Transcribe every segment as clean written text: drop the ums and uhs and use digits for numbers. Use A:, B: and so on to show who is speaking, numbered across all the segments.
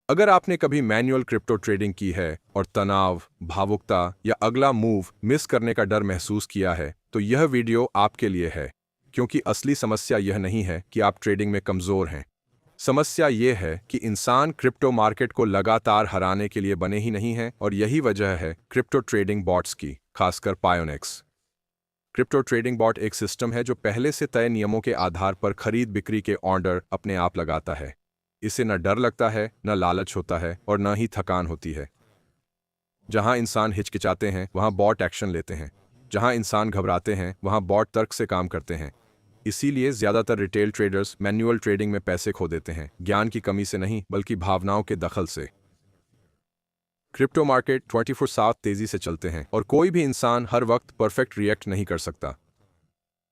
A: अगर आपने कभी मैन्युअल क्रिप्टो ट्रेडिंग की है और तनाव, भावुकता या अगला मूव मिस करने का डर महसूस किया है, तो यह वीडियो आपके लिए है। क्योंकि असली समस्या यह नहीं है कि आप ट्रेडिंग में कमज़ोर हैं। समस्या यह है कि इंसान क्रिप्टो मार्केट को लगातार हराने के लिए बने ही नहीं हैं, और यही वजह है क्रिप्टो ट्रेडिंग बॉट्स की, खासकर पायोनेक्स। क्रिप्टो ट्रेडिंग बॉट एक सिस्टम है जो पहले से तय नियमों के आधार पर खरीद बिक्री के ऑर्डर अपने आप लगाता है। इसे न डर लगता है, न लालच होता है, और न ही थकान होती है। जहां इंसान हिचकिचाते हैं वहां बॉट एक्शन लेते हैं। जहां इंसान घबराते हैं वहां बॉट तर्क से काम करते हैं। इसीलिए ज्यादातर रिटेल ट्रेडर्स मैन्युअल ट्रेडिंग में पैसे खो देते हैं, ज्ञान की कमी से नहीं बल्कि भावनाओं के दखल से। क्रिप्टो मार्केट 24/7 तेजी से चलते हैं, और कोई भी इंसान हर वक्त परफेक्ट रिएक्ट नहीं कर सकता।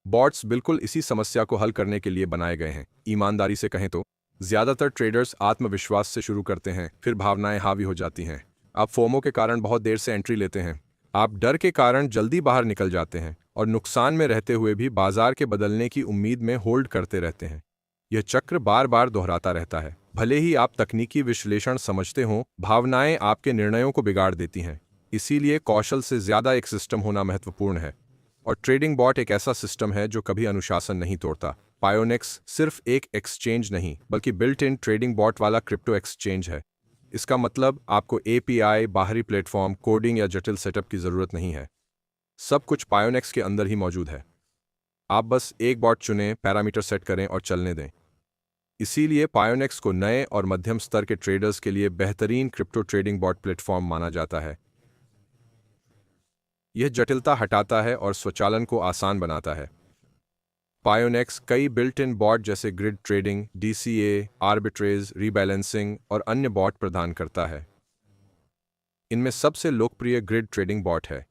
A: बॉट्स बिल्कुल इसी समस्या को हल करने के लिए बनाए गए हैं। ईमानदारी से कहें तो ज्यादातर ट्रेडर्स आत्मविश्वास से शुरू करते हैं, फिर भावनाएं हावी हो जाती हैं। आप फोमो के कारण बहुत देर से एंट्री लेते हैं। आप डर के कारण जल्दी बाहर निकल जाते हैं, और नुकसान में रहते हुए भी बाजार के बदलने की उम्मीद में होल्ड करते रहते हैं। यह चक्र बार बार दोहराता रहता है। भले ही आप तकनीकी विश्लेषण समझते हों, भावनाएं आपके निर्णयों को बिगाड़ देती हैं। इसीलिए कौशल से ज्यादा एक सिस्टम होना महत्वपूर्ण है। और ट्रेडिंग बॉट एक ऐसा सिस्टम है जो कभी अनुशासन नहीं तोड़ता। पायोनेक्स सिर्फ एक एक्सचेंज नहीं बल्कि बिल्ट इन ट्रेडिंग बॉट वाला क्रिप्टो एक्सचेंज है। इसका मतलब आपको एपीआई, बाहरी प्लेटफॉर्म, कोडिंग या जटिल सेटअप की जरूरत नहीं है। सब कुछ पायोनेक्स के अंदर ही मौजूद है। आप बस एक बॉट चुनें, पैरामीटर सेट करें और चलने दें। इसीलिए पायोनेक्स को नए और मध्यम स्तर के ट्रेडर्स के लिए बेहतरीन क्रिप्टो ट्रेडिंग बॉट प्लेटफॉर्म माना जाता है। यह जटिलता हटाता है और स्वचालन को आसान बनाता है। पायोनेक्स कई बिल्ट इन बॉट जैसे grid trading, DCA, arbitrage, rebalancing और अन्य बॉट प्रदान करता है। इनमें सबसे लोकप्रिय ग्रिड ट्रेडिंग बॉट है।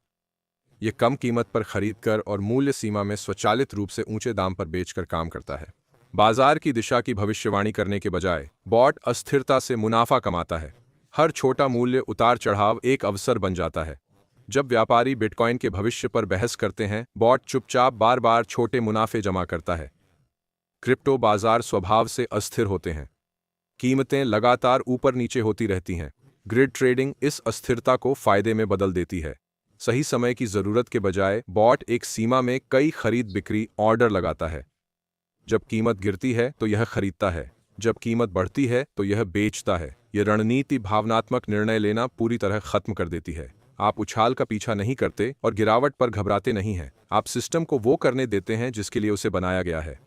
A: यह कम कीमत पर खरीदकर और मूल्य सीमा में स्वचालित रूप से ऊंचे दाम पर बेचकर काम करता है। बाजार की दिशा की भविष्यवाणी करने के बजाय बॉट अस्थिरता से मुनाफा कमाता है। हर छोटा मूल्य उतार चढ़ाव एक अवसर बन जाता है। जब व्यापारी बिटकॉइन के भविष्य पर बहस करते हैं, बॉट चुपचाप बार बार छोटे मुनाफे जमा करता है। क्रिप्टो बाजार स्वभाव से अस्थिर होते हैं। कीमतें लगातार ऊपर नीचे होती रहती हैं। ग्रिड ट्रेडिंग इस अस्थिरता को फायदे में बदल देती है। सही समय की जरूरत के बजाय बॉट एक सीमा में कई खरीद बिक्री ऑर्डर लगाता है। जब कीमत गिरती है तो यह खरीदता है, जब कीमत बढ़ती है तो यह बेचता है। यह रणनीति भावनात्मक निर्णय लेना पूरी तरह खत्म कर देती है। आप उछाल का पीछा नहीं करते और गिरावट पर घबराते नहीं हैं। आप सिस्टम को वो करने देते हैं जिसके लिए उसे बनाया गया है।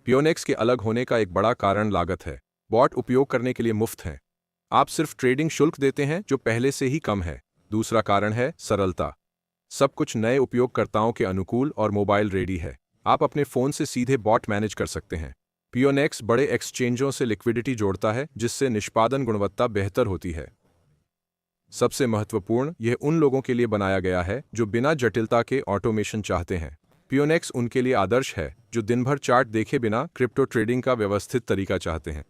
A: पियोनेक्स के अलग होने का एक बड़ा कारण लागत है। बॉट उपयोग करने के लिए मुफ्त हैं। आप सिर्फ ट्रेडिंग शुल्क देते हैं जो पहले से ही कम है। दूसरा कारण है सरलता। सब कुछ नए उपयोगकर्ताओं के अनुकूल और मोबाइल रेडी है। आप अपने फोन से सीधे बॉट मैनेज कर सकते हैं। पियोनेक्स बड़े एक्सचेंजों से लिक्विडिटी जोड़ता है, जिससे निष्पादन गुणवत्ता बेहतर होती है। सबसे महत्वपूर्ण, यह उन लोगों के लिए बनाया गया है जो बिना जटिलता के ऑटोमेशन चाहते हैं। पियोनेक्स उनके लिए आदर्श है जो दिन भर चार्ट देखे बिना क्रिप्टो ट्रेडिंग का व्यवस्थित तरीका चाहते हैं।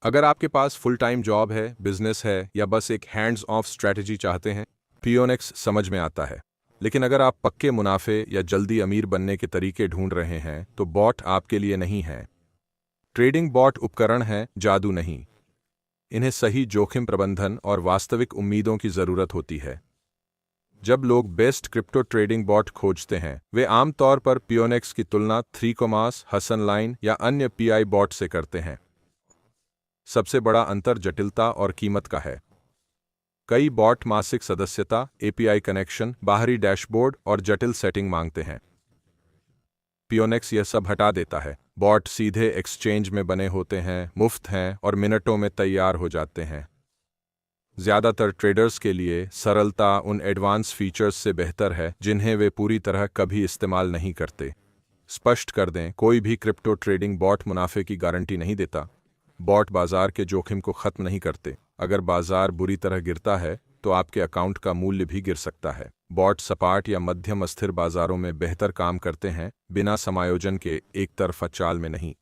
A: अगर आपके पास फुल टाइम जॉब है, बिजनेस है, या बस एक हैंड्स ऑफ स्ट्रैटेजी चाहते हैं, पियोनेक्स समझ में आता है। लेकिन अगर आप पक्के मुनाफे या जल्दी अमीर बनने के तरीके ढूंढ रहे हैं, तो बॉट आपके लिए नहीं है। ट्रेडिंग बॉट उपकरण है, जादू नहीं। इन्हें सही जोखिम प्रबंधन और वास्तविक उम्मीदों की जरूरत होती है। जब लोग बेस्ट क्रिप्टो ट्रेडिंग बॉट खोजते हैं, वे आमतौर पर पियोनेक्स की तुलना थ्रीकोमास, हसन लाइन या अन्य पीआई बॉट से करते हैं। सबसे बड़ा अंतर जटिलता और कीमत का है। कई बॉट मासिक सदस्यता, एपीआई कनेक्शन, बाहरी डैशबोर्ड और जटिल सेटिंग मांगते हैं। पियोनेक्स यह सब हटा देता है। बॉट सीधे एक्सचेंज में बने होते हैं, मुफ्त हैं और मिनटों में तैयार हो जाते हैं। ज्यादातर ट्रेडर्स के लिए सरलता उन एडवांस फीचर्स से बेहतर है जिन्हें वे पूरी तरह कभी इस्तेमाल नहीं करते। स्पष्ट कर दें, कोई भी क्रिप्टो ट्रेडिंग बॉट मुनाफे की गारंटी नहीं देता। बॉट बाजार के जोखिम को खत्म नहीं करते। अगर बाजार बुरी तरह गिरता है तो आपके अकाउंट का मूल्य भी गिर सकता है। बॉट सपाट या मध्यम अस्थिर बाजारों में बेहतर काम करते हैं, बिना समायोजन के एक तरफा चाल में नहीं।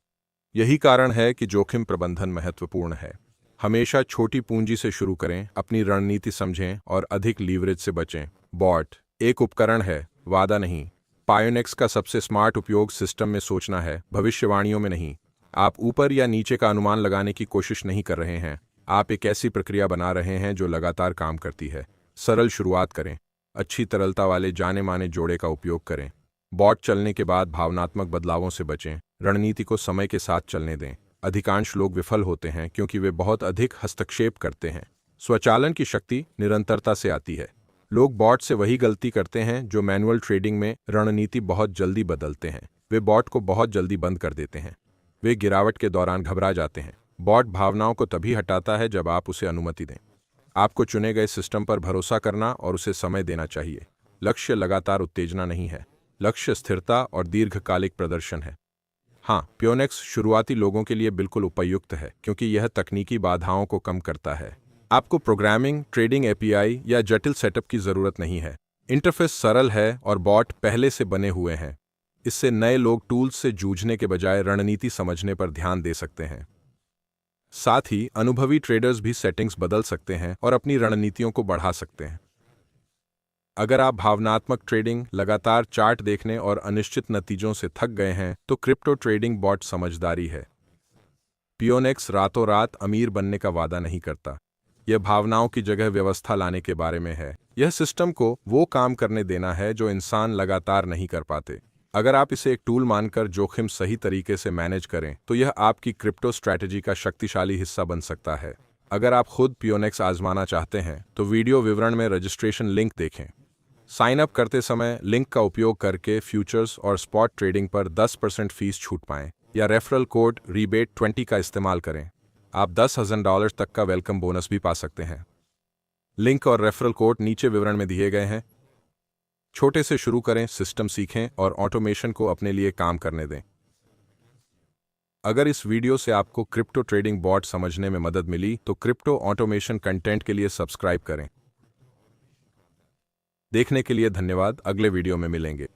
A: यही कारण है कि जोखिम प्रबंधन महत्वपूर्ण है। हमेशा छोटी पूंजी से शुरू करें, अपनी रणनीति समझें और अधिक लीवरेज से बचें। बॉट एक उपकरण है, वादा नहीं। पायोनेक्स का सबसे स्मार्ट उपयोग सिस्टम में सोचना है, भविष्यवाणियों में नहीं। आप ऊपर या नीचे का अनुमान लगाने की कोशिश नहीं कर रहे हैं, आप एक ऐसी प्रक्रिया बना रहे हैं जो लगातार काम करती है। सरल शुरुआत करें। अच्छी तरलता वाले जाने माने जोड़े का उपयोग करें। बॉट चलने के बाद भावनात्मक बदलावों से बचें। रणनीति को समय के साथ चलने दें। अधिकांश लोग विफल होते हैं क्योंकि वे बहुत अधिक हस्तक्षेप करते हैं। स्वचालन की शक्ति निरंतरता से आती है। लोग बॉट से वही गलती करते हैं जो मैनुअल ट्रेडिंग में रणनीति बहुत जल्दी बदलते हैं। वे बॉट को बहुत जल्दी बंद कर देते हैं। वे गिरावट के दौरान घबरा जाते हैं। बॉट भावनाओं को तभी हटाता है जब आप उसे अनुमति दें। आपको चुने गए सिस्टम पर भरोसा करना और उसे समय देना चाहिए। लक्ष्य लगातार उत्तेजना नहीं है। लक्ष्य स्थिरता और दीर्घकालिक प्रदर्शन है। हाँ, पियोनेक्स शुरुआती लोगों के लिए बिल्कुल उपयुक्त है क्योंकि यह तकनीकी बाधाओं को कम करता है। आपको प्रोग्रामिंग, ट्रेडिंग एपीआई या जटिल सेटअप की जरूरत नहीं है। इंटरफेस सरल है और बॉट पहले से बने हुए हैं। इससे नए लोग टूल्स से जूझने के बजाय रणनीति समझने पर ध्यान दे सकते हैं। साथ ही अनुभवी ट्रेडर्स भी सेटिंग्स बदल सकते हैं और अपनी रणनीतियों को बढ़ा सकते हैं। अगर आप भावनात्मक ट्रेडिंग, लगातार चार्ट देखने और अनिश्चित नतीजों से थक गए हैं तो क्रिप्टो ट्रेडिंग बॉट समझदारी है। पियोनेक्स रातों रात अमीर बनने का वादा नहीं करता। यह भावनाओं की जगह व्यवस्था लाने के बारे में है। यह सिस्टम को वो काम करने देना है जो इंसान लगातार नहीं कर पाते। अगर आप इसे एक टूल मानकर जोखिम सही तरीके से मैनेज करें तो यह आपकी क्रिप्टो स्ट्रैटेजी का शक्तिशाली हिस्सा बन सकता है। अगर आप खुद पियोनेक्स आजमाना चाहते हैं तो वीडियो विवरण में रजिस्ट्रेशन लिंक देखें। साइन अप करते समय लिंक का उपयोग करके फ्यूचर्स और स्पॉट ट्रेडिंग पर 10% फीस छूट पाएं या रेफरल कोड रीबेट20 का इस्तेमाल करें। आप $10,000 तक का वेलकम बोनस भी पा सकते हैं। लिंक और रेफरल कोड नीचे विवरण में दिए गए हैं। छोटे से शुरू करें, सिस्टम सीखें और ऑटोमेशन को अपने लिए काम करने दें। अगर इस वीडियो से आपको क्रिप्टो ट्रेडिंग बॉट समझने में मदद मिली तो क्रिप्टो ऑटोमेशन कंटेंट के लिए सब्सक्राइब करें। देखने के लिए धन्यवाद। अगले वीडियो में मिलेंगे।